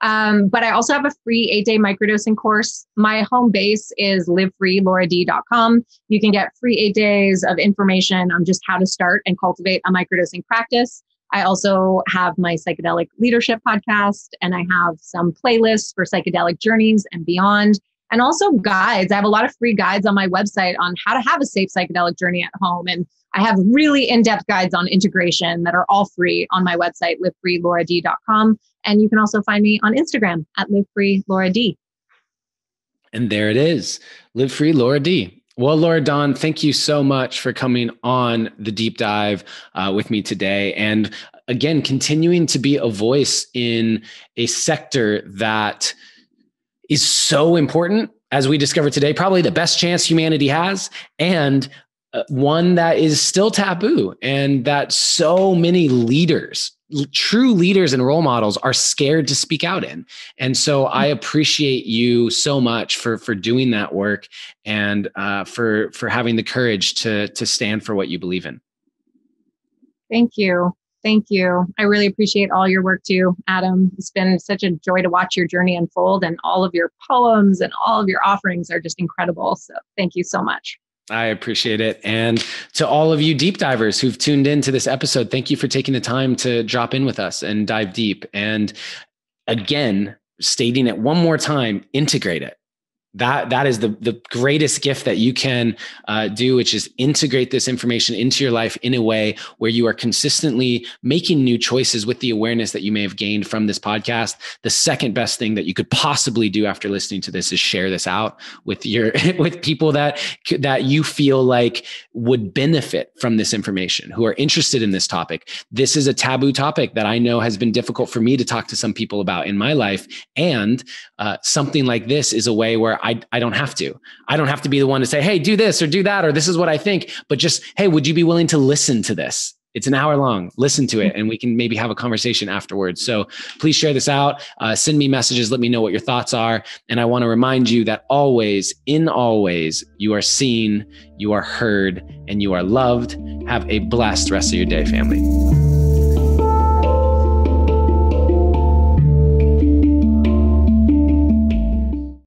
But I also have a free 8-day microdosing course. My home base is livefreelauרד.com. You can get free 8 days of information on just how to start and cultivate a microdosing practice. I also have my psychedelic leadership podcast, and I have some playlists for psychedelic journeys and beyond. And also guides. I have a lot of free guides on my website on how to have a safe psychedelic journey at home. And I have really in-depth guides on integration that are all free on my website, livefreelauרד.com. And you can also find me on Instagram at livefreelauרד. And there it is, Live Free Laura D. Well, Laura Dawn, thank you so much for coming on the deep dive with me today. And again, continuing to be a voice in a sector that is so important, as we discovered today, probably the best chance humanity has, and one that is still taboo, and that so many leaders, true leaders and role models, are scared to speak out in. And so I appreciate you so much for doing that work and for having the courage to stand for what you believe in. Thank you. Thank you. I really appreciate all your work too, Adam. It's been such a joy to watch your journey unfold, and all of your poems and all of your offerings are just incredible. So thank you so much. I appreciate it. And to all of you deep divers who've tuned into this episode, thank you for taking the time to drop in with us and dive deep. And again, stating it one more time, integrate it. That is the greatest gift that you can do, which is integrate this information into your life in a way where you are consistently making new choices with the awareness that you may have gained from this podcast. The second best thing that you could possibly do after listening to this is share this out with with people that you feel like would benefit from this information, who are interested in this topic. This is a taboo topic that I know has been difficult for me to talk to some people about in my life. And something like this is a way where I don't have to. I don't have to be the one to say, hey, do this or do that, or this is what I think, but just, hey, would you be willing to listen to this? It's an hour long. Listen to it, and we can maybe have a conversation afterwards. So please share this out. Send me messages. Let me know what your thoughts are. And I want to remind you that always, in always, you are seen, you are heard, and you are loved. Have a blessed rest of your day, family.